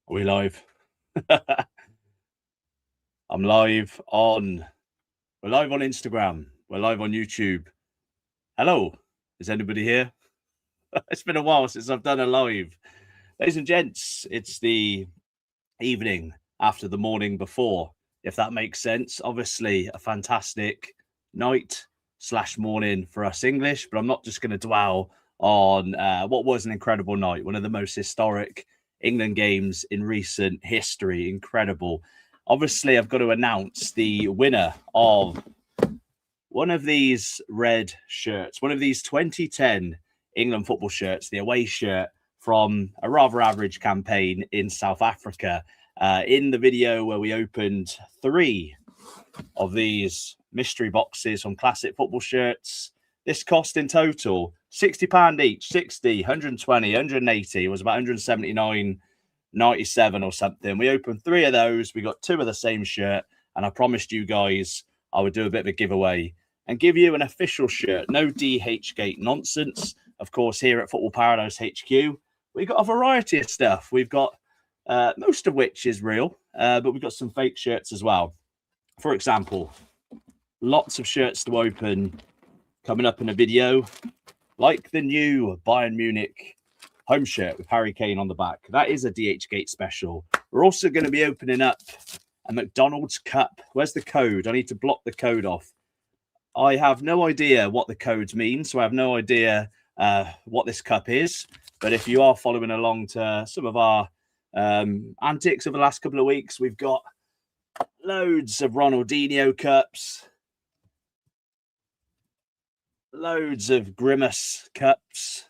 Are we live? I'm live on. We're live on Instagram. We're live on YouTube. Hello. Is anybody here? It's been a while since I've done a live. Ladies and gents, it's the evening after the morning before, if that makes sense. Obviously, a fantastic night/morning for us English, but I'm not just going to dwell on what was an incredible night, one of the most historic England games in recent history. Incredible. Obviously, I've got to announce the winner of one of these red shirts, one of these 2010 England football shirts, the away shirt from a rather average campaign in South Africa. In the video where we opened 3 of these mystery boxes from classic football shirts, this cost in total £60 each, 60, 120, 180. It was about 179.97 or something. We opened 3 of those. We got 2 of the same shirt, and I promised you guys I would do a bit of a giveaway and give you an official shirt. No DH Gate nonsense. Of course, here at Football Paradise HQ, we've got a variety of stuff. We've got most of which is real, but we've got some fake shirts as well. For example, lots of shirts to open coming up in a video, like the new Bayern Munich home shirt with Harry Kane on the back. That is a DH Gate special. We're also going to be opening up a McDonald's cup. Where's the code? I need to block the code off. I have no idea what the codes mean, so I have no idea what this cup is. But if you are following along to some of our antics over the last couple of weeks, we've got loads of Ronaldinho cups, loads of Grimace cups,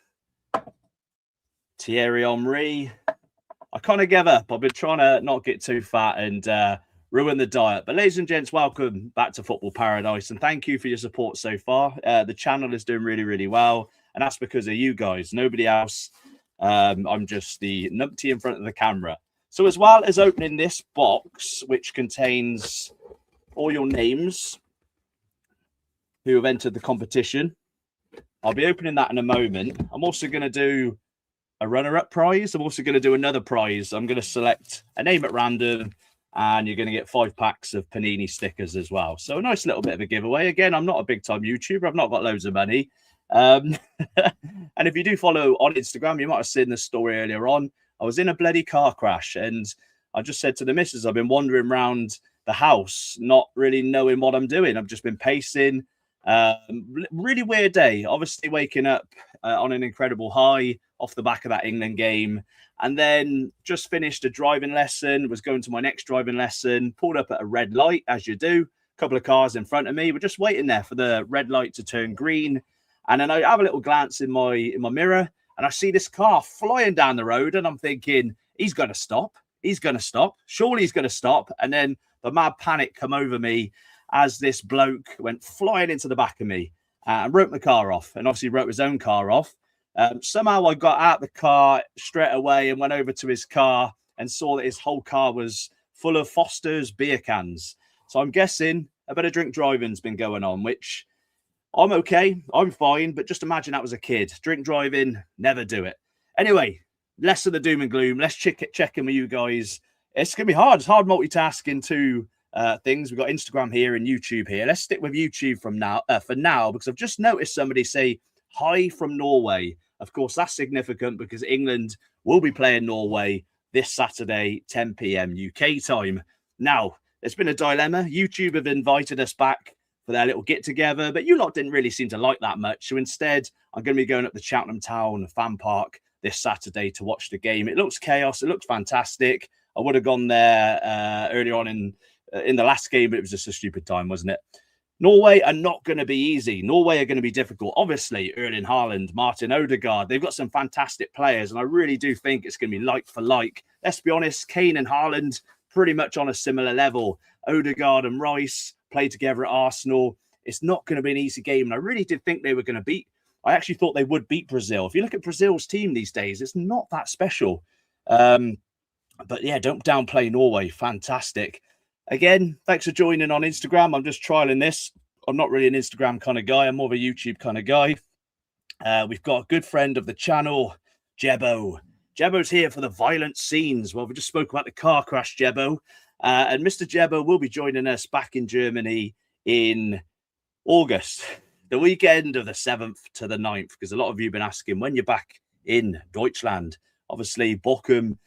Thierry Henry. I kind of gave up. I've been trying to not get too fat and ruin the diet. But ladies and gents, welcome back to Football Paradise, and thank you for your support so far. The channel is doing really, really well, and that's because of you guys, nobody else. I'm just the numpty in front of the camera. So as well as opening this box, which contains all your names who have entered the competition, I'll be opening that in a moment. I'm also going to do a runner-up prize. I'm also going to do another prize. I'm going to select a name at random, and you're going to get 5 packs of Panini stickers as well. So a nice little bit of a giveaway. Again, I'm not a big-time YouTuber. I've not got loads of money. And if you do follow on Instagram, you might have seen this story earlier on. I was in a bloody car crash, and I just said to the missus, I've been wandering around the house, not really knowing what I'm doing. I've just been pacing. Really weird day. Obviously waking up on an incredible high off the back of that England game, and then just finished a driving lesson, was going to my next driving lesson, pulled up at a red light, as you do. A couple of cars in front of me. We're just waiting there for the red light to turn green. And then I have a little glance in my mirror, and I see this car flying down the road, and I'm thinking, he's going to stop. He's going to stop. Surely he's going to stop. And then the mad panic come over me as this bloke went flying into the back of me and wrote my car off, and obviously wrote his own car off. Somehow I got out the car straight away and went over to his car and saw that his whole car was full of Foster's beer cans. So I'm guessing a bit of drink driving's been going on, which I'm okay. I'm fine. But just imagine that was a kid. Drink driving, never do it. Anyway, less of the doom and gloom. Let's check in with you guys. It's going to be hard. It's hard multitasking two things. We've got Instagram here and YouTube here. Let's stick with YouTube for now, because I've just noticed somebody say hi from Norway. Of course, that's significant because England will be playing Norway this Saturday, 10 p.m. UK time. Now, there's been a dilemma. YouTube have invited us back for their little get-together, but you lot didn't really seem to like that much. So instead, I'm going to be going up the Cheltenham Town fan park this Saturday to watch the game. It looks chaos. It looks fantastic. I would have gone there earlier on in the last game, but it was just a stupid time, wasn't it? Norway are not going to be easy. Norway are going to be difficult. Obviously, Erling Haaland, Martin Odegaard, they've got some fantastic players, and I really do think it's going to be like for like. Let's be honest, Kane and Haaland pretty much on a similar level. Odegaard and Rice play together at Arsenal. It's not going to be an easy game, and I really did think they were going to beat. I actually thought they would beat Brazil. If you look at Brazil's team these days, it's not that special. But yeah, don't downplay Norway. Fantastic. Again, thanks for joining on Instagram. I'm just trialing this. I'm not really an Instagram kind of guy. I'm more of a YouTube kind of guy. We've got a good friend of the channel, Jebo. Jebbo's here for the violent scenes. Well, we just spoke about the car crash, Jebbo. And Mr. Jebbo will be joining us back in Germany in August, the weekend of the 7th to the 9th, because a lot of you have been asking when you're back in Deutschland. Obviously, Bochum,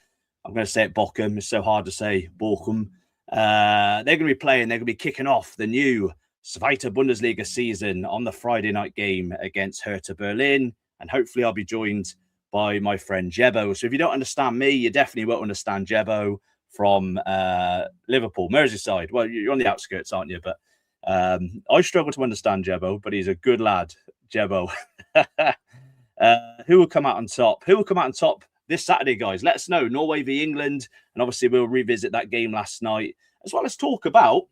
I'm going to say it Bochum, it's so hard to say Bochum. They're going to be playing, they're going to be kicking off the new Zweite Bundesliga season on the Friday night game against Hertha Berlin. And hopefully I'll be joined by my friend Jebbo. So if you don't understand me, you definitely won't understand Jebbo from Liverpool, Merseyside. Well, you're on the outskirts, aren't you? But I struggle to understand Jebbo, but he's a good lad, Jebbo. Who will come out on top? Who will come out on top this Saturday, guys? Let us know. Norway v England. And obviously we'll revisit that game last night, as well as talk about,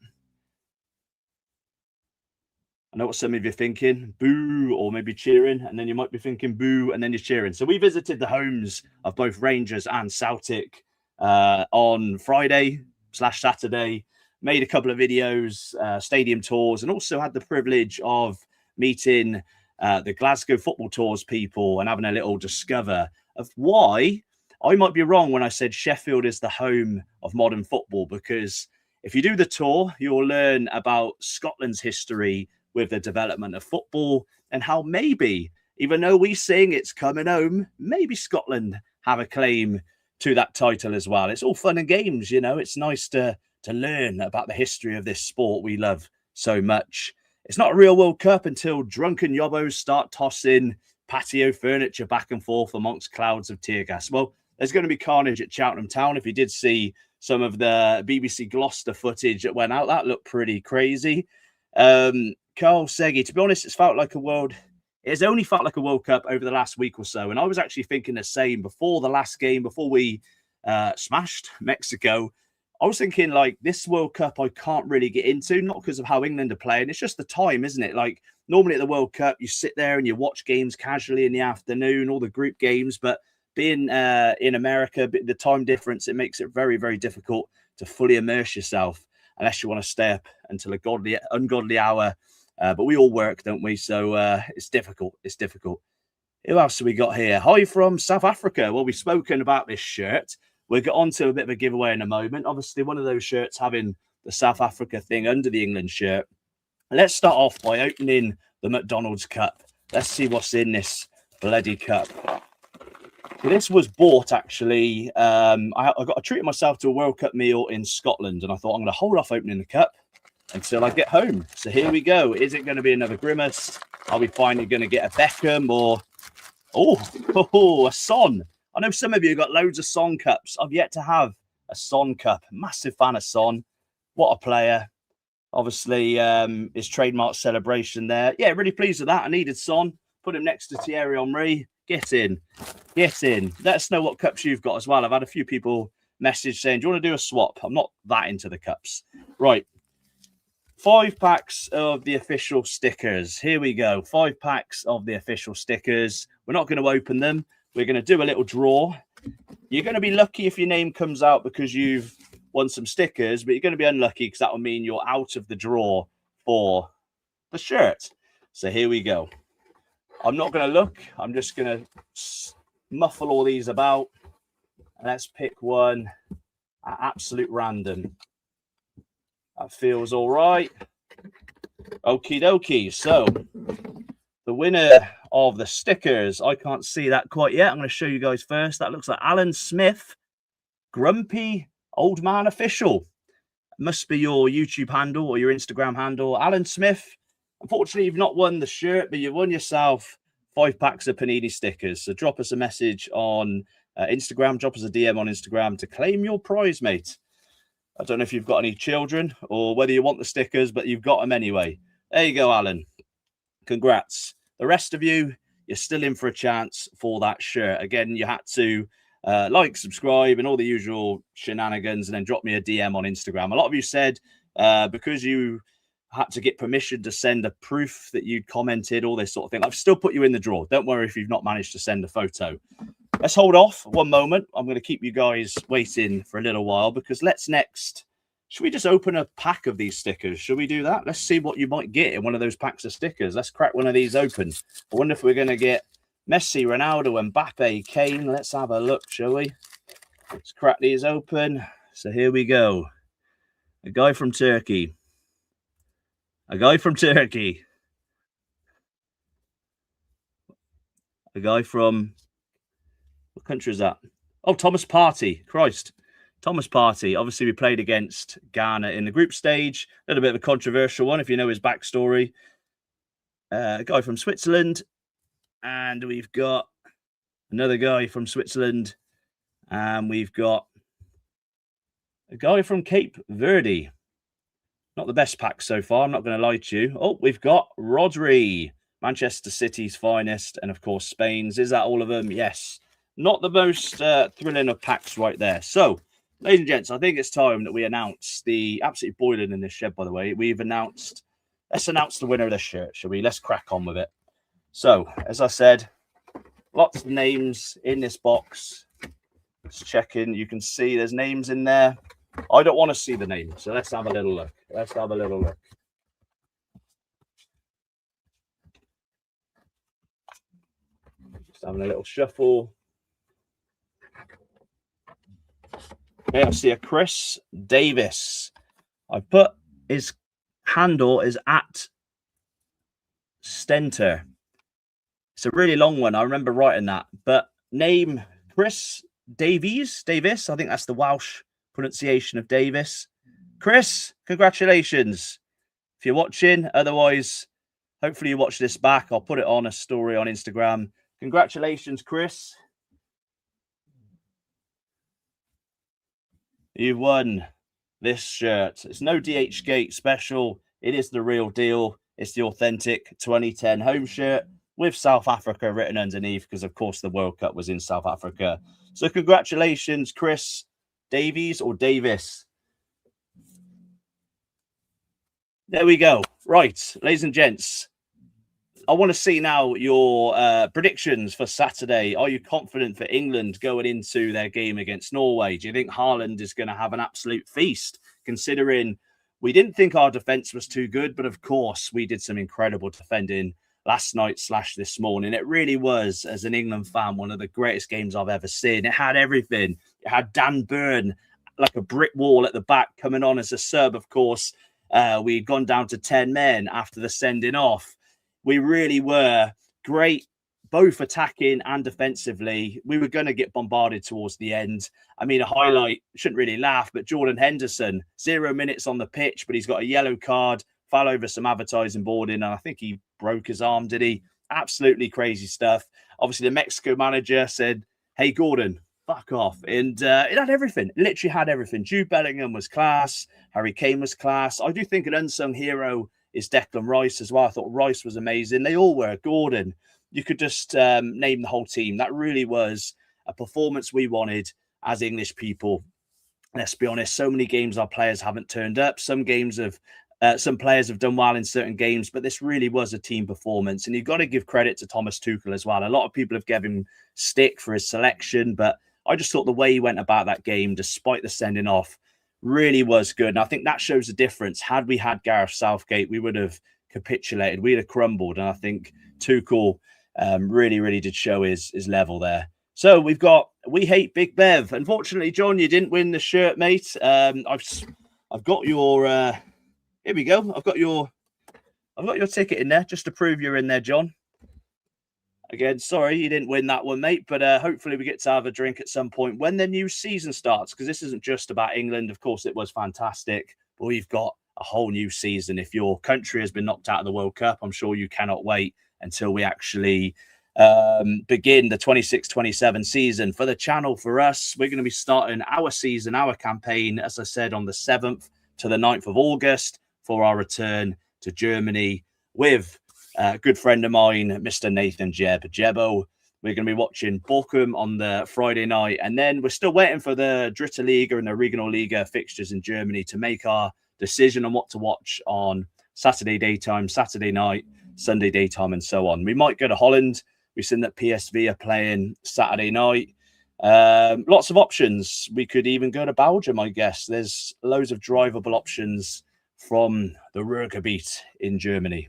I know what some of you are thinking, boo, or maybe cheering, and then you might be thinking boo, and then you're cheering. So we visited the homes of both Rangers and Celtic on Friday/Saturday, made a couple of videos, stadium tours, and also had the privilege of meeting the Glasgow Football Tours people and having a little discover of why I might be wrong when I said Sheffield is the home of modern football, because if you do the tour, you'll learn about Scotland's history with the development of football and how maybe, even though we sing it's coming home, maybe Scotland have a claim to that title as well. It's all fun and games, you know. It's nice to learn about the history of this sport we love so much. It's not a real World Cup until drunken yobbos start tossing patio furniture back and forth amongst clouds of tear gas. Well, there's going to be carnage at Cheltenham Town. If you did see some of the BBC Gloucester footage that went out, that looked pretty crazy. Carl Seggy, to be honest, it's only felt like a World Cup over the last week or so. And I was actually thinking the same before the last game, before we smashed Mexico. I was thinking, like, this World Cup I can't really get into, not because of how England are playing. It's just the time, isn't it? Like, normally at the World Cup, you sit there and you watch games casually in the afternoon, all the group games. But being in America, the time difference, it makes it very, very difficult to fully immerse yourself unless you want to stay up until a ungodly hour. But we all work, don't we? So it's difficult. It's difficult. Who else have we got here? Hi from South Africa. Well, we've spoken about this shirt. We'll get on to a bit of a giveaway in a moment. Obviously, one of those shirts having the South Africa thing under the England shirt. Let's start off by opening the McDonald's cup. Let's see what's in this bloody cup. This was bought, actually. I treated myself to a World Cup meal in Scotland, and I thought I'm going to hold off opening the cup until I get home. So here we go. Is it going to be another Grimace? Are we finally going to get a Beckham or... Oh, a Son. I know some of you got loads of Son cups. I've yet to have a Son cup. Massive fan of Son. What a player. Obviously, his trademark celebration there. Yeah, really pleased with that. I needed Son. Put him next to Thierry Henry. Get in. Get in. Let us know what cups you've got as well. I've had a few people message saying, do you want to do a swap? I'm not that into the cups. Right. 5 packs of the official stickers. Here we go. 5 packs of the official stickers. We're not going to open them. We're going to do a little draw. You're going to be lucky if your name comes out because you've won some stickers, but you're going to be unlucky because that will mean you're out of the draw for the shirt. So here we go. I'm not going to look. I'm just going to muffle all these about. And let's pick one at absolute random. That feels all right. Okie dokie. So the winner of the stickers, I can't see that quite yet. I'm going to show you guys first. That looks like Alan Smith, Grumpy Old Man Official. Must be your YouTube handle or your Instagram handle. Alan Smith, unfortunately, you've not won the shirt, but you've won yourself 5 packs of Panini stickers. So drop us a message on Instagram. Drop us a DM on Instagram to claim your prize, mate. I don't know if you've got any children or whether you want the stickers, but you've got them anyway. There you go, Alan. Congrats. The rest of you, you're still in for a chance for that shirt. Again, you had to like, subscribe, and all the usual shenanigans, and then drop me a DM on Instagram. A lot of you said because you had to get permission to send a proof that you'd commented, all this sort of thing. I've still put you in the draw. Don't worry if you've not managed to send a photo. Let's hold off one moment. I'm going to keep you guys waiting for a little while because should we just open a pack of these stickers? Should we do that? Let's see what you might get in one of those packs of stickers. Let's crack one of these open. I wonder if we're going to get Messi, Ronaldo, Mbappe, Kane. Let's have a look, shall we? Let's crack these open. So here we go. A guy from Turkey. A guy from Turkey. A guy from... What country is that? Oh, Thomas Partey. Christ. Thomas Partey. Obviously, we played against Ghana in the group stage. A little bit of a controversial one, if you know his backstory. A guy from Switzerland. And we've got another guy from Switzerland. And we've got a guy from Cape Verde. Not the best pack so far, I'm not going to lie to you. Oh, we've got Rodri, Manchester City's finest, and of course Spain's. Is that all of them? Yes. Not the most thrilling of packs right there. So, ladies and gents, I think it's time that we announce the absolutely boiling in this shed, by the way. Let's announce the winner of this shirt, shall we? Let's crack on with it. So, as I said, lots of names in this box. Just checking. You can see there's names in there. I don't want to see the names, so let's have a little look. Let's have a little look. Just having a little shuffle. Okay, I see a Chris Davis. I put his handle is at Stenter. It's a really long one. I remember writing that, but name Chris Davies. I think that's the Welsh pronunciation of Davis. Chris, congratulations if you're watching. Otherwise, hopefully you watch this back. I'll put it on a story on Instagram. Congratulations, Chris. You've won this shirt. It's no DH Gate special. It is the real deal. It's the authentic 2010 home shirt with South Africa written underneath because, of course, the World Cup was in South Africa. So congratulations, Chris Davies or Davis. There we go. Right, ladies and gents, I want to see now your predictions for Saturday. Are you confident for England going into their game against Norway? Do you think Haaland is going to have an absolute feast, considering we didn't think our defence was too good, but of course we did some incredible defending last night / this morning. It really was, as an England fan, one of the greatest games I've ever seen. It had everything. It had Dan Burn like a brick wall at the back coming on as a sub, of course. We'd gone down to 10 men after the sending off. We really were great, both attacking and defensively. We were going to get bombarded towards the end. I mean, a highlight, shouldn't really laugh, but Jordan Henderson, 0 minutes on the pitch, but he's got a yellow card, fell over some advertising boarding, and I think he broke his arm, did he? Absolutely crazy stuff. Obviously, the Mexico manager said, hey, Gordon, fuck off. And it had everything. It literally had everything. Jude Bellingham was class. Harry Kane was class. I do think an unsung hero is Declan Rice as well. I thought Rice was amazing. They all were. Gordon. You could just name the whole team. That really was a performance we wanted as English people. Let's be honest, so many games our players haven't turned up. Some players have done well in certain games, but this really was a team performance. And you've got to give credit to Thomas Tuchel as well. A lot of people have given him stick for his selection, but I just thought the way he went about that game, despite the sending off, really was good. And I think that shows the difference. Had we had Gareth Southgate, we would have capitulated. We'd have crumbled. And I think Tuchel really did show his level there. So we've got We Hate Big Bev. Unfortunately, John, you didn't win the shirt, mate. I've got your here we go. I've got your ticket in there just to prove you're in there, John. Again, sorry you didn't win that one, mate, but hopefully we get to have a drink at some point when the new season starts, because this isn't just about England. Of course, it was fantastic, but we've got a whole new season. If your country has been knocked out of the World Cup, I'm sure you cannot wait until we actually begin the 26-27 season. For the channel, for us, we're going to be starting our season, our campaign, as I said, on the 7th to the 9th of August for our return to Germany with a good friend of mine, Mr. Nathan Jebbo. We're going to be watching Bochum on the Friday night, and then we're still waiting for the Dritte Liga and the Regionalliga fixtures in Germany to make our decision on what to watch on Saturday daytime, Saturday night, Sunday daytime, and so on. We might go to Holland. We've seen that PSV are playing Saturday night. Lots of options. We could even go to Belgium, I guess. There's loads of drivable options from the Ruhrgebiet in Germany.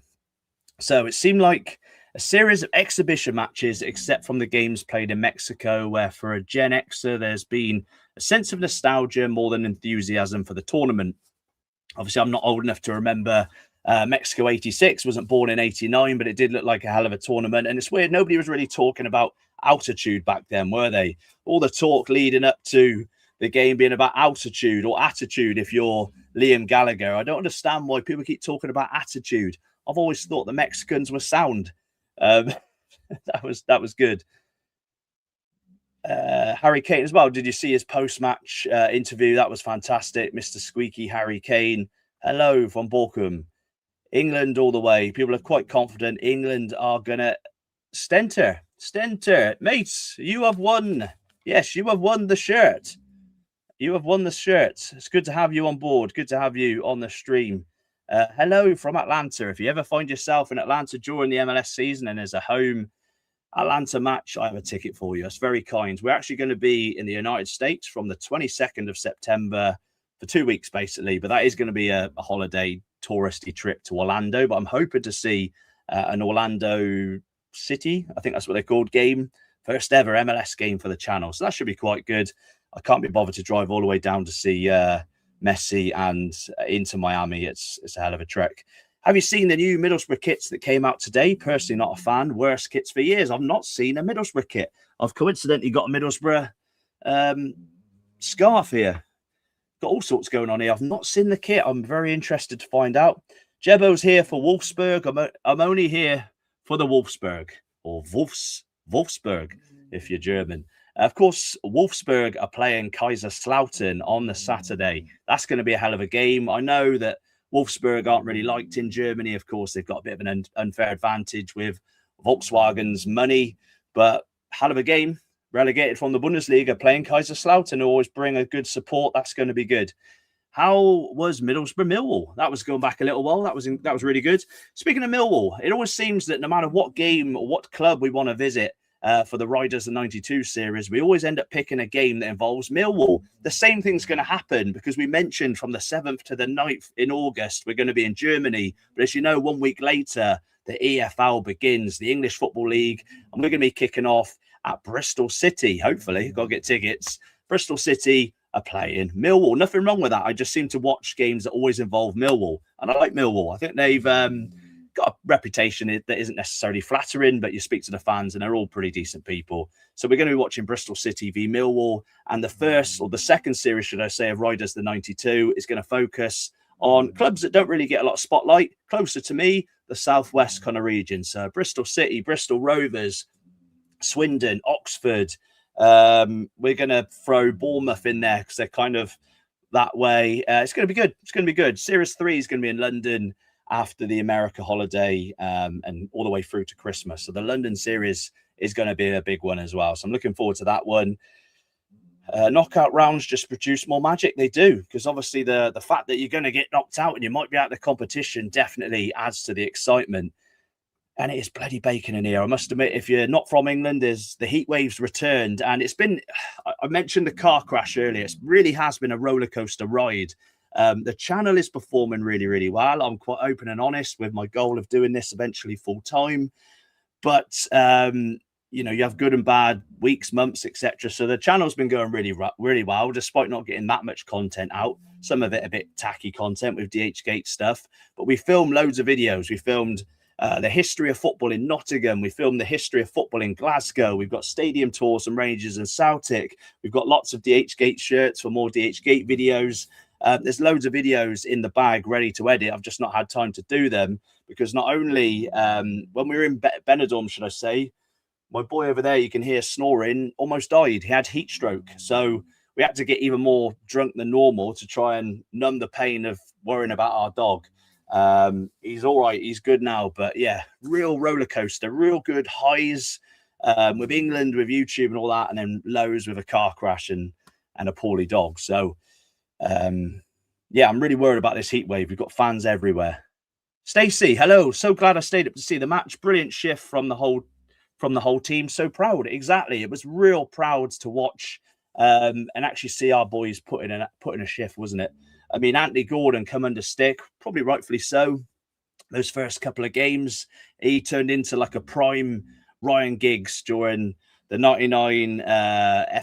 So it seemed like A series of exhibition matches, except from the games played in Mexico, where for a Gen Xer, there's been a sense of nostalgia more than enthusiasm for the tournament. Obviously, I'm not old enough to remember Mexico 86, wasn't born in 89, but it did look like a hell of a tournament. And it's weird, nobody was really talking about altitude back then, were they? All the talk leading up to the game being about altitude or attitude if you're Liam Gallagher. I don't understand why people keep talking about attitude. I've always thought the Mexicans were sound. That was good. Harry Kane as well. Did you see his post-match interview? That was fantastic. Mr. Squeaky Harry Kane. Hello from Borkum. England all the way. People are quite confident England are going to Stenter. Mates, you have won. Yes, you have won the shirt. You have won the shirt. It's good to have you on board. Good to have you on the stream. Hello from Atlanta. If you ever find yourself in Atlanta during the MLS season and there's a home Atlanta match, I have a ticket for you. That's very kind. We're actually going to be in the United States from the 22nd of September for 2 weeks, basically. But that is going to be a holiday touristy trip to Orlando. But I'm hoping to see an Orlando City, I think that's what they're called, game. First ever MLS game for the channel. So that should be quite good. I can't be bothered to drive all the way down to see Messi and into Miami. It's a hell of a trek. Have you seen the new Middlesbrough kits that came out today? Personally, not a fan. Worst kits for years. I've not seen a Middlesbrough kit. I've coincidentally got a Middlesbrough scarf here. Got all sorts going on here. I've not seen the kit. I'm very interested to find out. Jebo's here for Wolfsburg. I'm only here for the Wolfsburg, or Wolfsburg, if you're German. Of course, Wolfsburg are playing Kaiserslautern on the Saturday. That's going to be a hell of a game. I know that Wolfsburg aren't really liked in Germany. Of course, they've got a bit of an unfair advantage with Volkswagen's money, but hell of a game. Relegated from the Bundesliga, playing Kaiserslautern, always bring a good support. That's going to be good. How was Middlesbrough Millwall? That was going back a little while. That was really good. Speaking of Millwall, it always seems that no matter what game or what club we want to visit for the Riders of 92 series, we always end up picking a game that involves Millwall. The same thing's going to happen because we mentioned from the 7th to the 9th in August, we're going to be in Germany. But as you know, 1 week later, the EFL begins, the English Football League, and we're going to be kicking off at Bristol City. Hopefully, got to get tickets. Bristol City are playing Millwall. Nothing wrong with that. I just seem to watch games that always involve Millwall, and I like Millwall. I think they've got a reputation that isn't necessarily flattering, but you speak to the fans and they're all pretty decent people. So we're going to be watching Bristol City v Millwall, and the second series, should I say, of Riders the 92 is going to focus on clubs that don't really get a lot of spotlight. Closer to me, the southwest kind of region. So Bristol City, Bristol Rovers, Swindon, Oxford. We're going to throw Bournemouth in there because they're kind of that way. It's going to be good. It's going to be good. Series 3 is going to be in London after the America holiday and all the way through to Christmas. So the London series is going to be a big one as well. So I'm looking forward to that one. Knockout rounds just produce more magic. They do, because obviously the fact that you're going to get knocked out and you might be out of the competition definitely adds to the excitement. And it is bloody baking in here. I must admit, if you're not from England, the heat waves returned. And it's been, I mentioned the car crash earlier. It really has been a roller coaster ride. The channel is performing really, really well. I'm quite open and honest with my goal of doing this eventually full time. But, you have good and bad weeks, months, etc. So the channel's been going really, really well, despite not getting that much content out. Some of it a bit tacky content with DHgate stuff. But we filmed loads of videos. We filmed the history of football in Nottingham. We filmed the history of football in Glasgow. We've got stadium tours from Rangers and Celtic. We've got lots of DHgate shirts for more DHgate videos. There's loads of videos in the bag ready to edit. I've just not had time to do them because not only when we were in Benidorm, should I say, my boy over there, you can hear snoring, almost died. He had heat stroke. So we had to get even more drunk than normal to try and numb the pain of worrying about our dog. He's all right. He's good now. But yeah, real roller coaster, real good highs with England, with YouTube and all that, and then lows with a car crash and a poorly dog. So yeah, I'm really worried about this heat wave. We've got fans everywhere. Stacey, hello. So glad I stayed up to see the match. Brilliant shift from the whole team. So proud. Exactly. It was real proud to watch and actually see our boys put in a shift, wasn't it? I mean, Anthony Gordon come under stick, probably rightfully so. those first couple of games. He turned into like a prime Ryan Giggs during the 99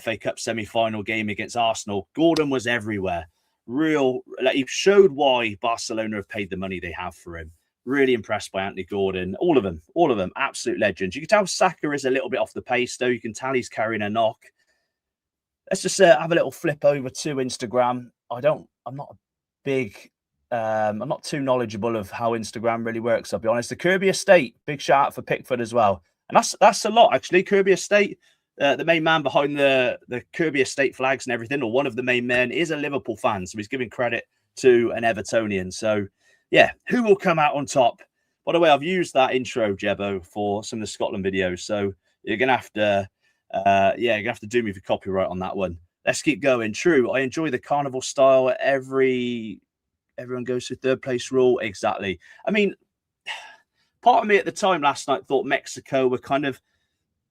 FA Cup semi-final game against Arsenal. Gordon was everywhere. He showed why Barcelona have paid the money they have for him. Really impressed by Anthony Gordon. All of them, absolute legends. You can tell Saka is a little bit off the pace, though. You can tell he's carrying a knock. Let's just have a little flip over to Instagram. I'm not too knowledgeable of how Instagram really works, I'll be honest. The Kirby Estate, big shout out for Pickford as well. And that's a lot, actually. Kirby Estate, the main man behind the Kirby Estate flags and everything, or one of the main men, is a Liverpool fan. So he's giving credit to an Evertonian. So, yeah, who will come out on top? By the way, I've used that intro, Jebbo, for some of the Scotland videos. So you're going to have to, you're going to have to do me for copyright on that one. Let's keep going. True, I enjoy the carnival style. Everyone goes to third place rule. Exactly. I mean, part of me at the time last night thought Mexico were kind of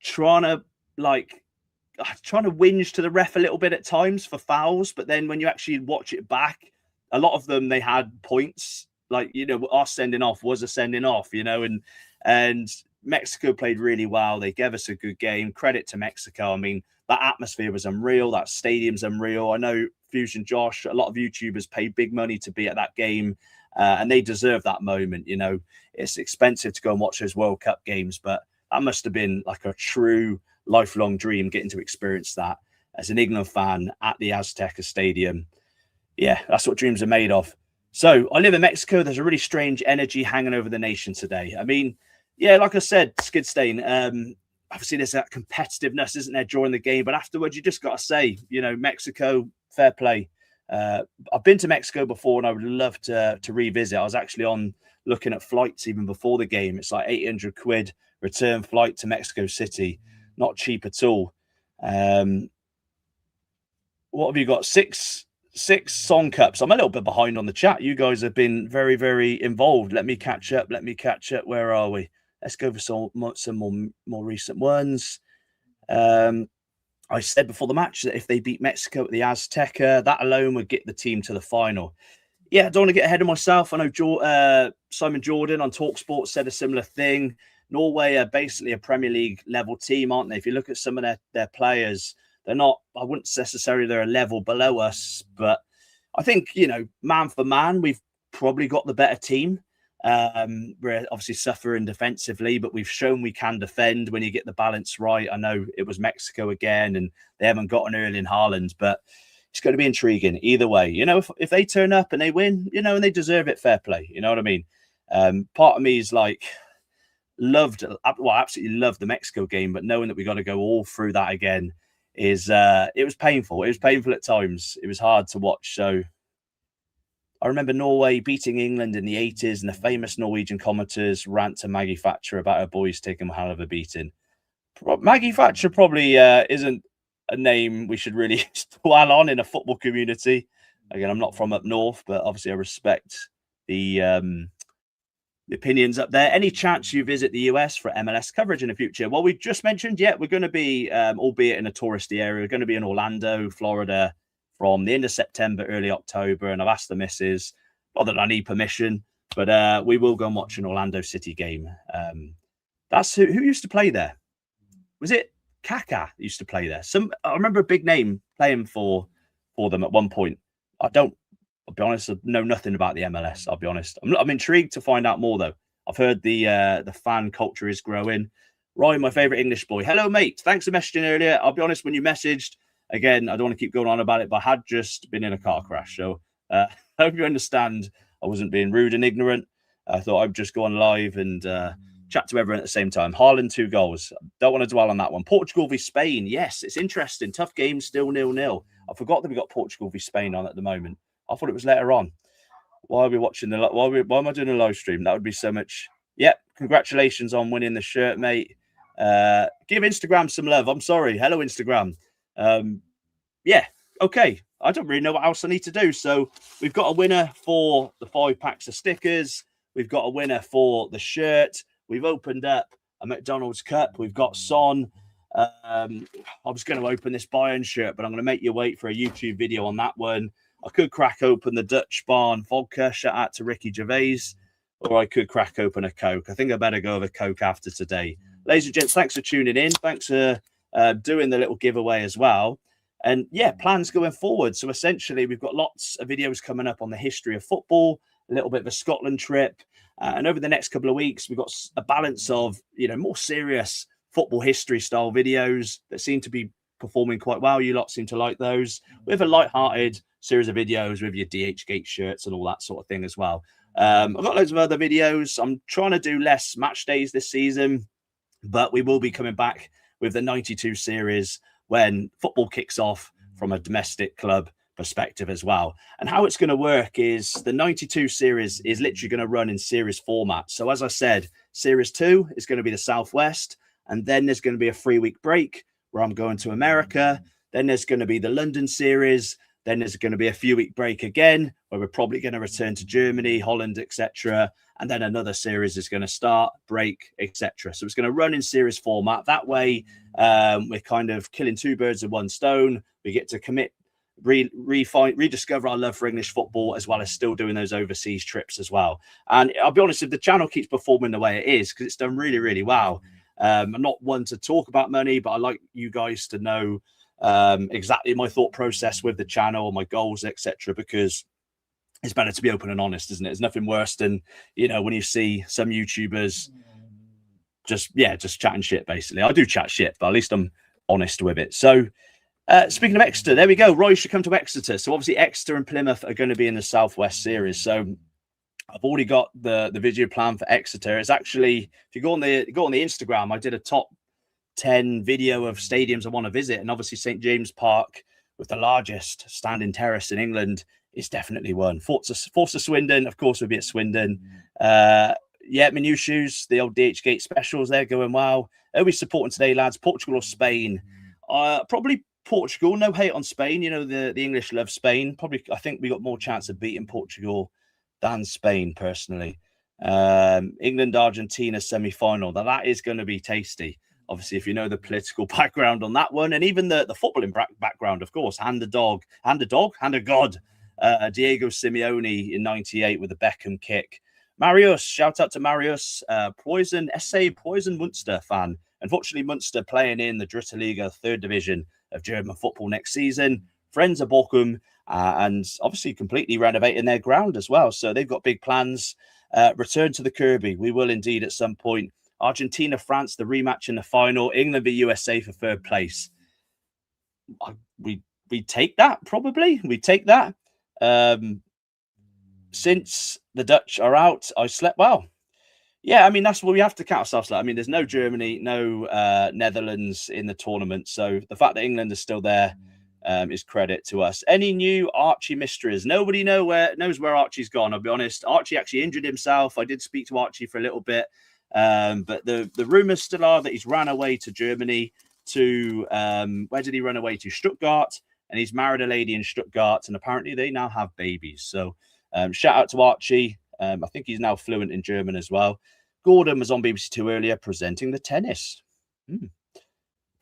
trying to whinge to the ref a little bit at times for fouls. But then when you actually watch it back, a lot of them, they had points. Like, our sending off was a sending off, and Mexico played really well. They gave us a good game. Credit to Mexico. I mean, that atmosphere was unreal. That stadium's unreal. I know Fusion Josh, a lot of YouTubers paid big money to be at that game, and they deserve that moment. It's expensive to go and watch those World Cup games, but that must have been like a true lifelong dream, getting to experience that as an England fan at the Azteca Stadium. Yeah, that's what dreams are made of. So I live in Mexico. There's a really strange energy hanging over the nation today. I mean, yeah, like I said, Skidstain, obviously there's that competitiveness, isn't there, during the game? But afterwards, you just got to say, Mexico, fair play. I've been to Mexico before, and I would love to revisit. I was actually looking at flights even before the game. It's like 800 quid return flight to Mexico City. Not cheap at all. What have you got? Six song cups. I'm a little bit behind on the chat. You guys have been very, very involved. Let me catch up. Where are we? Let's go for some more recent ones. I said before the match that if they beat Mexico at the Azteca, that alone would get the team to the final. Yeah, I don't want to get ahead of myself. I know Simon Jordan on TalkSport said a similar thing. Norway are basically a Premier League level team, aren't they? If you look at some of their players, they're not, I wouldn't necessarily they're a level below us, but I think, man for man, we've probably got the better team. We're obviously suffering defensively, but we've shown we can defend when you get the balance right. I know it was Mexico again, and they haven't got an Erling Haaland, but it's going to be intriguing either way. If they turn up and they win, and they deserve it, fair play. You know what I mean? Part of me is like, absolutely loved the Mexico game, but knowing that we got to go all through that again is it was painful. It was painful at times. It was hard to watch. So I remember Norway beating England in the 80s, and the famous Norwegian commenters rant to Maggie Thatcher about her boys taking a hell of a beating. Maggie Thatcher probably isn't a name we should really dwell on in a football community. Again, I'm not from up north, but obviously I respect the opinions up there. Any chance you visit the US for MLS coverage in the future? Well, we just mentioned, we're going to be, albeit in a touristy area, we're going to be in Orlando, Florida, from the end of September, early October, and I've asked the missus, not that I need permission, but we will go and watch an Orlando City game. That's who used to play there. Was it Kaká used to play there? I remember a big name playing for them at one point. I'll be honest, I know nothing about the MLS. I'll be honest. I'm intrigued to find out more, though. I've heard the fan culture is growing. Ryan, my favourite English boy. Hello, mate. Thanks for messaging earlier. I'll be honest, when you messaged, again, I don't want to keep going on about it, but I had just been in a car crash. So I hope you understand I wasn't being rude and ignorant. I thought I'd just go on live and chat to everyone at the same time. Haaland, 2 goals. Don't want to dwell on that one. Portugal v Spain. Yes, it's interesting. Tough game, still 0-0. I forgot that we got Portugal v Spain on at the moment. I thought it was later on. Why are we watching why am I doing a live stream? That would be so much. Yep. Congratulations on winning the shirt, mate. Give Instagram some love. I'm sorry. Hello, Instagram. Yeah. Okay. I don't really know what else I need to do. So we've got a winner for the 5 packs of stickers. We've got a winner for the shirt. We've opened up a McDonald's cup. We've got Son. I was going to open this Bayern shirt, but I'm going to make you wait for a YouTube video on that one. I could crack open the Dutch Barn vodka. Shout out to Ricky Gervais. or I could crack open a Coke. I think I better go with a Coke after today. Ladies and gents, thanks for tuning in. Thanks for doing the little giveaway as well. And yeah, plans going forward. So essentially, we've got lots of videos coming up on the history of football, a little bit of a Scotland trip. And over the next couple of weeks, we've got a balance of, more serious football history style videos that seem to be performing quite well. You lot seem to like those. We have a light-hearted series of videos with your DHgate shirts and all that sort of thing as well. I've got loads of other videos. I'm trying to do less match days this season, but we will be coming back with the 92 series when football kicks off from a domestic club perspective as well. And how it's going to work is the 92 series is literally going to run in series format. So as I said, series 2 is going to be the Southwest, and then there's going to be a 3-week break where I'm going to America. Then there's going to be the London series. Then there's going to be a few-week break again, where we're probably going to return to Germany, Holland, etc. And then another series is going to start, break, etc. So it's going to run in series format. That way, we're kind of killing two birds with one stone. We get to commit, rediscover our love for English football, as well as still doing those overseas trips as well. And I'll be honest, if the channel keeps performing the way it is, because it's done really, really well. I'm not one to talk about money, but I like you guys to know exactly my thought process with the channel, my goals, etc., because it's better to be open and honest, isn't it? There's nothing worse than, when you see some YouTubers just chatting shit, basically. I do chat shit, but at least I'm honest with it. So speaking of Exeter, there we go. Roy should come to Exeter. So obviously Exeter and Plymouth are going to be in the Southwest series. So I've already got the video plan for Exeter. It's actually, if you go on the Instagram, I did a top 10 video of stadiums I want to visit, and obviously St James Park, with the largest standing terrace in England, is definitely one. Forza Swindon, of course, would be at Swindon. My new shoes, the old DHgate specials, they're going well. Who are we supporting today, lads? Portugal or Spain? Probably Portugal. No hate on Spain. The English love Spain. I think we got more chance of beating Portugal than Spain, personally. England Argentina semi-final. Now that is going to be tasty. Obviously, if you know the political background on that one, and even the footballing background, of course, hand of God, Diego Simeone in '98 with the Beckham kick. Marius, shout out to Marius, Poison Munster fan. Unfortunately, Munster playing in the Dritte Liga, 3rd division of German football next season. Friends of Bochum, and obviously completely renovating their ground as well. So they've got big plans. Return to the Kirby. We will indeed at some point. Argentina, France, the rematch in the final. England v USA for 3rd place. We take that, probably. We take that. Since the Dutch are out, I slept well. Yeah, I mean, that's what we have to count ourselves. I mean, there's no Germany, no Netherlands in the tournament. So the fact that England is still there is credit to us. Any new Archie mysteries? Nobody knows where Archie's gone, I'll be honest. Archie actually injured himself. I did speak to Archie for a little bit. But the rumors still are that he's ran away to Germany to where did he run away to? Stuttgart, and he's married a lady in Stuttgart, and apparently they now have babies. So shout out to Archie. I think he's now fluent in German as well. Gordon was on BBC Two earlier presenting the tennis.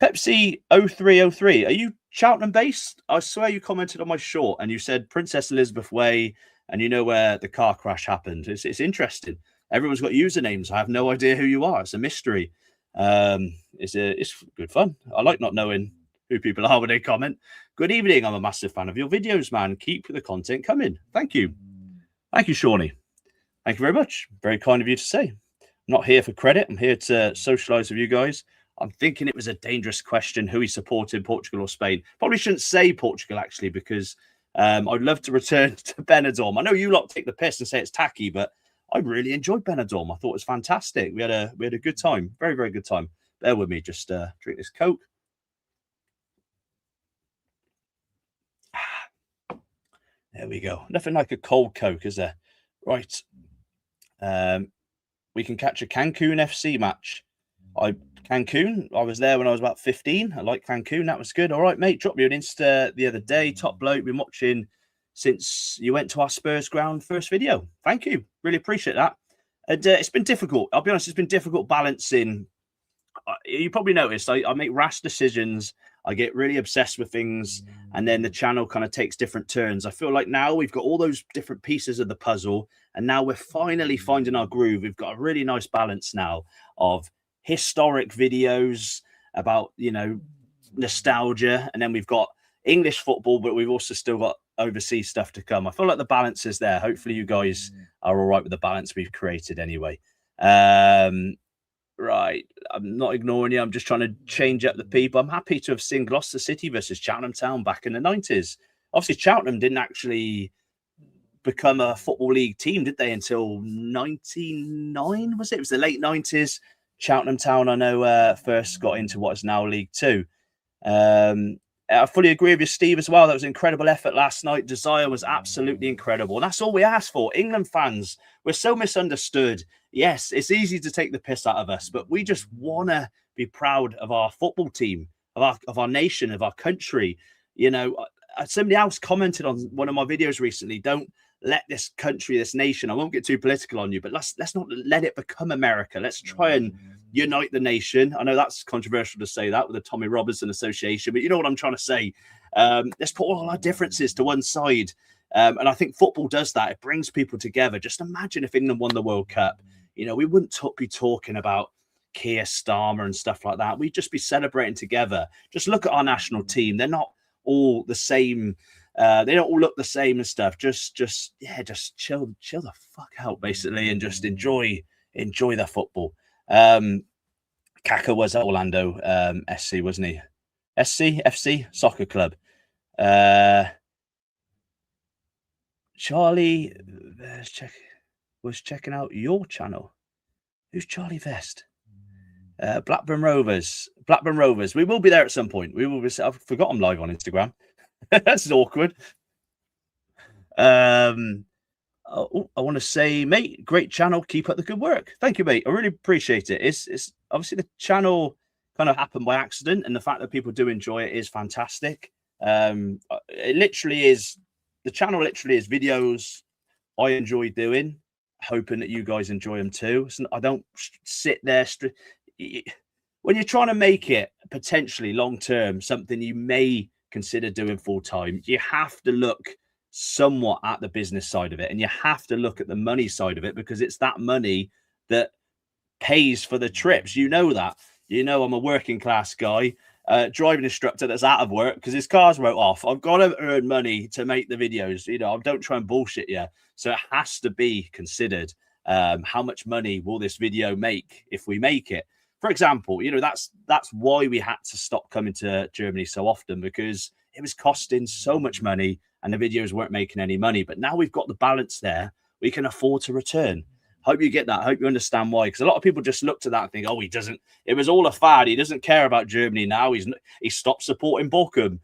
Pepsi 0303. Are you Cheltenham based? I swear you commented on my short and you said Princess Elizabeth Way, and you know where the car crash happened. It's interesting. Everyone's got usernames. I have no idea who you are. It's a mystery. It's good fun. I like not knowing who people are when they comment. Good evening. I'm a massive fan of your videos, man. Keep the content coming. Thank you. Thank you, Shawnee. Thank you very much. Very kind of you to say. I'm not here for credit. I'm here to socialize with you guys. I'm thinking it was a dangerous question, who he supported, Portugal or Spain. Probably shouldn't say Portugal, actually, because I'd love to return to Benidorm. I know you lot take the piss and say it's tacky, but I really enjoyed Benidorm. I thought it was fantastic. We had a good time. Very, very good time. Bear with me. Just drink this Coke. There we go. Nothing like a cold Coke, is there? Right. We can catch a Cancun FC match. Cancun, I was there when I was about 15. I like Cancun. That was good. All right, mate. Dropped me an Insta the other day. Top bloke. Been watching since you went to our Spurs ground first video. Thank you. Really appreciate that. And it's been difficult. I'll be honest, it's been difficult balancing. You probably noticed I make rash decisions. I get really obsessed with things. and then the channel kind of takes different turns. I feel like now we've got all those different pieces of the puzzle, and now we're finally finding our groove. We've got a really nice balance now of historic videos about, you know, nostalgia, and then we've got English football, but we've also still got overseas stuff to come. I feel like the balance is there. Hopefully you guys are all right with the balance we've created anyway. Right, I'm not ignoring you. I'm just trying to change up the people. I'm happy to have seen Gloucester City versus Cheltenham Town back in the 90s. Obviously, Cheltenham didn't actually become a Football League team, did they, until 99, was it? It was the late 90s. Cheltenham Town, I know, first got into what is now League Two. I fully agree with you, Steve, as well. That was an incredible effort last night. Desire was absolutely incredible. And that's all we asked for. England fans, we're so misunderstood. Yes, it's easy to take the piss out of us, but we just want to be proud of our football team, of our nation, of our country. You know, somebody else commented on one of my videos recently, don't let this country, this nation, I won't get too political on you, but let's not let it become America. Let's try and unite the nation. I know that's controversial to say that with the Tommy Robinson Association, but you know what I'm trying to say. Let's put all our differences to one side. And I think football does that. It brings people together. Just imagine if England won the World Cup. You know, we wouldn't be talking about Keir Starmer and stuff like that. We'd just be celebrating together. Just look at our national team. They're not all the same. They don't all look the same and stuff. Just chill the fuck out, basically, and just enjoy the football. Kaka was at Orlando SC, wasn't he? FC Soccer Club. Charlie was checking out your channel. Who's Charlie Vest? Blackburn Rovers. We will be there at some point. We will be. I forgot I'm live on Instagram. That's awkward. I want to say, mate, great channel. Keep up the good work. Thank you, mate. I really appreciate it. It's obviously the channel kind of happened by accident, and the fact that people do enjoy it is fantastic. It literally is. The channel literally is videos I enjoy doing, hoping that you guys enjoy them too. So I don't sit there. When you're trying to make it potentially long term, something you may consider doing full time, you have to look somewhat at the business side of it, and you have to look at the money side of it, because it's that money that pays for the trips. You know that. You know, I'm a working class guy, driving instructor that's out of work because his car's wrote off. I've got to earn money to make the videos. You know, I don't try and bullshit you. So it has to be considered. How much money will this video make if we make it? For example, you know, that's why we had to stop coming to Germany so often, because it was costing so much money and the videos weren't making any money. But now we've got the balance there. We can afford to return. Hope you get that. Hope you understand why. Because a lot of people just look to that and think, oh, he doesn't. It was all a fad. He doesn't care about Germany now. He stopped supporting Bochum.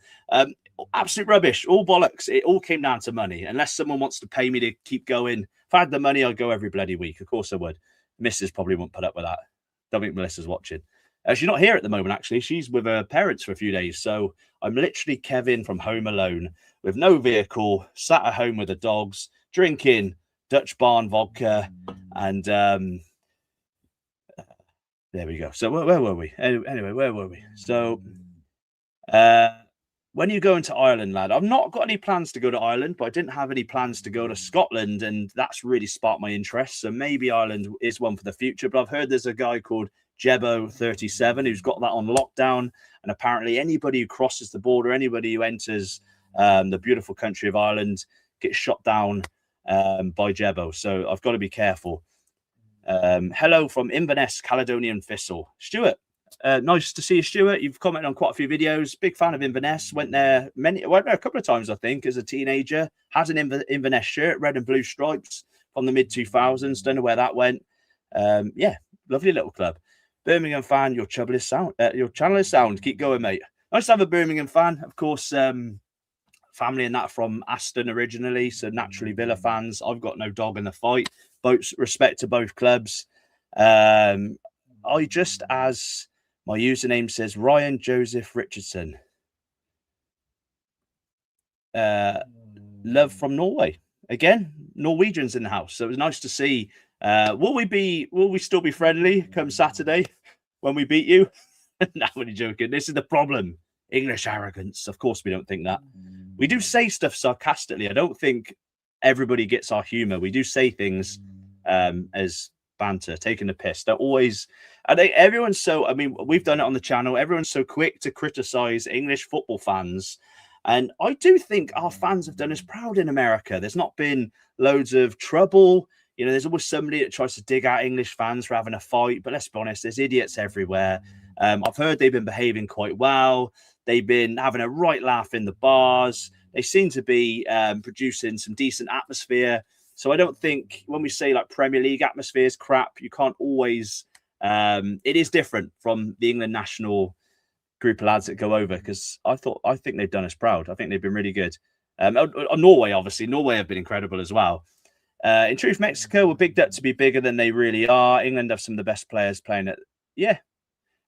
Absolute rubbish. All bollocks. It all came down to money. Unless someone wants to pay me to keep going. If I had the money, I'd go every bloody week. Of course I would. Mrs. probably wouldn't put up with that. Don't think Melissa's watching. She's not here at the moment, actually. She's with her parents for a few days. So I'm literally Kevin from Home Alone with no vehicle, sat at home with the dogs, drinking Dutch Barn vodka. And there we go. So where were we? Anyway, where were we? So when you go into Ireland, lad, I've not got any plans to go to Ireland, but I didn't have any plans to go to Scotland, and that's really sparked my interest. So maybe Ireland is one for the future. But I've heard there's a guy called Jebo37 who's got that on lockdown, and apparently anybody who crosses the border, anybody who enters the beautiful country of Ireland, gets shot down by Jebo. So I've got to be careful. Hello from Inverness, Caledonian Thistle. Stuart, nice to see you, Stuart. You've commented on quite a few videos. Big fan of Inverness. Went there a couple of times, I think, as a teenager. Has an Inverness shirt, red and blue stripes from the mid-2000s. Don't know where that went. Yeah, lovely little club. Birmingham fan, your channel is sound. Your channel is sound. Keep going, mate. Nice to have a Birmingham fan. Of course, family and that from Aston originally, so naturally Villa fans. I've got no dog in the fight. Both respect to both clubs. I just, as my username says, Ryan Joseph Richardson. Love from Norway. Again, Norwegians in the house. So it was nice to see. Will we still be friendly come Saturday when we beat you? No, I'm only joking. This is the problem. English arrogance. Of course, we don't think that. We do say stuff sarcastically. I don't think everybody gets our humor. We do say things as banter, taking the piss. They're always, I think everyone's so, I mean, we've done it on the channel. Everyone's so quick to criticize English football fans. And I do think our fans have done us proud in America. There's not been loads of trouble. You know, there's always somebody that tries to dig out English fans for having a fight. But let's be honest, there's idiots everywhere. I've heard they've been behaving quite well. They've been having a right laugh in the bars. They seem to be producing some decent atmosphere. So I don't think when we say like Premier League atmosphere is crap, you can't always. It is different from the England national group of lads that go over, because I think they've done us proud. I think they've been really good. Norway, obviously, Norway have been incredible as well. In truth, Mexico were bigged up to be bigger than they really are. England have some of the best players playing it. Yeah,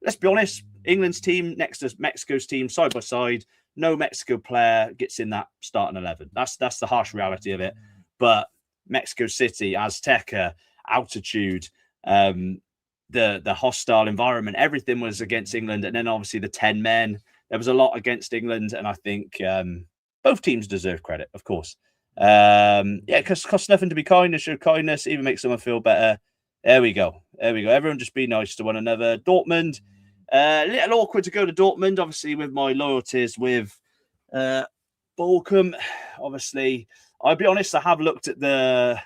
let's be honest. England's team next to Mexico's team side by side. No Mexico player gets in that starting 11. That's the harsh reality of it. But Mexico City, Azteca, altitude, the hostile environment, everything was against England. And then obviously the 10 men, there was a lot against England. And I think both teams deserve credit, of course. Yeah, because it costs nothing to be kind and show kindness, even make someone feel better. There we go. Everyone just be nice to one another. Dortmund, a little awkward to go to Dortmund, obviously, with my loyalties with Bochum. Obviously, I'll be honest, I have looked at the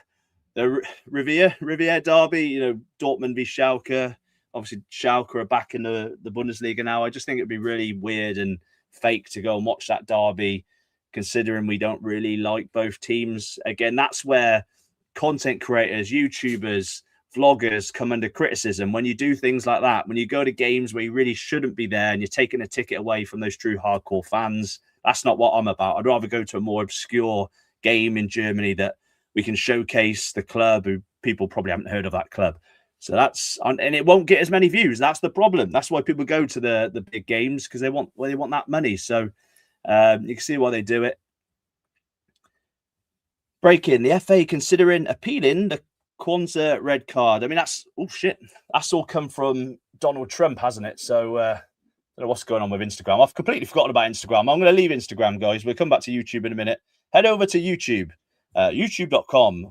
Riviera derby, you know, Dortmund v Schalke. Obviously, Schalke are back in the Bundesliga now. I just think it'd be really weird and fake to go and watch that derby, considering we don't really like both teams. Again, that's where content creators, YouTubers, vloggers come under criticism. When you do things like that, when you go to games where you really shouldn't be there and you're taking a ticket away from those true hardcore fans, that's not what I'm about. I'd rather go to a more obscure game in Germany that we can showcase the club, who people probably haven't heard of that club. So that's, and it won't get as many views. That's the problem. That's why people go to the big games, because they want that money. So you can see why they do it. Breaking, the FA considering appealing the Kwanzaa red card. I mean, that's, oh shit, that's all come from Donald Trump, hasn't it? So I don't know what's going on with Instagram. I've completely forgotten about Instagram. I'm going to leave Instagram, guys. We'll come back to YouTube in a minute. Head over to YouTube, youtube.com/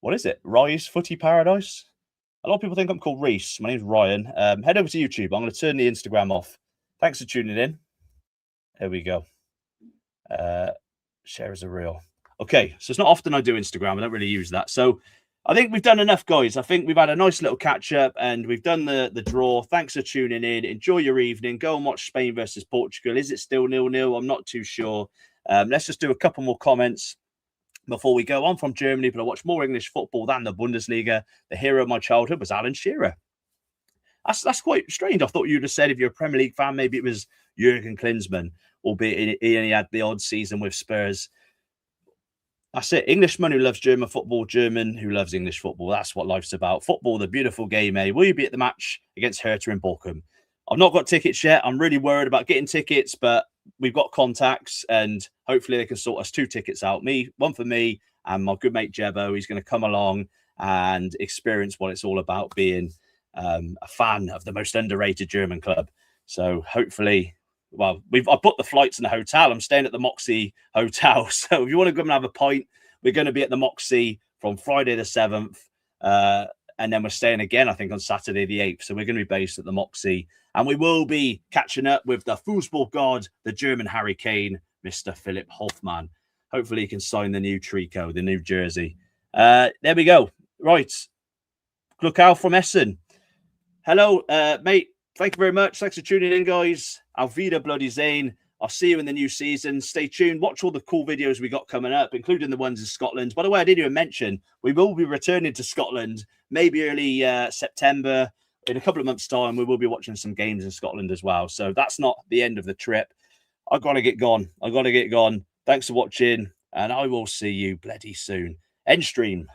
what is it? Rise Footy Paradise? A lot of people think I'm called Reese. My name's Ryan. Head over to YouTube. I'm going to turn the Instagram off. Thanks for tuning in. There we go. Share as a reel. Okay, so it's not often I do Instagram. I don't really use that. So I think we've done enough, guys. I think we've had a nice little catch up and we've done the draw. Thanks for tuning in. Enjoy your evening. Go and watch Spain versus Portugal. Is it still 0-0? I'm not too sure. Let's just do a couple more comments before we go on. From Germany, but I watch more English football than the Bundesliga. The hero of my childhood was Alan Shearer. That's quite strange. I thought you'd have said if you're a Premier League fan, maybe it was Jurgen Klinsmann, albeit he only had the odd season with Spurs. That's it. Englishman who loves German football, German who loves English football. That's what life's about. Football, the beautiful game, eh? Will you be at the match against Hertha in Bochum? I've not got tickets yet. I'm really worried about getting tickets, but we've got contacts and hopefully they can sort us 2 tickets out. One for me and my good mate Jebbo. He's going to come along and experience what it's all about being a fan of the most underrated German club. So hopefully, well, I booked the flights and the hotel. I'm staying at the Moxie Hotel. So if you want to come and have a pint, we're going to be at the Moxie from Friday the 7th. And then we're staying again, I think, on Saturday the 8th. So we're going to be based at the Moxie. And we will be catching up with the football god, the German Harry Kane, Mr. Philip Hoffmann. Hopefully he can sign the new tricot, the new jersey. There we go. Right. Look out from Essen. Hello, mate. Thank you very much. Thanks for tuning in, guys. Auf Wieder bloody Zane. I'll see you in the new season. Stay tuned. Watch all the cool videos we got coming up, including the ones in Scotland. By the way, I didn't even mention, we will be returning to Scotland, maybe early September. In a couple of months' time, we will be watching some games in Scotland as well. So that's not the end of the trip. I've got to get gone. Thanks for watching, and I will see you bloody soon. End stream.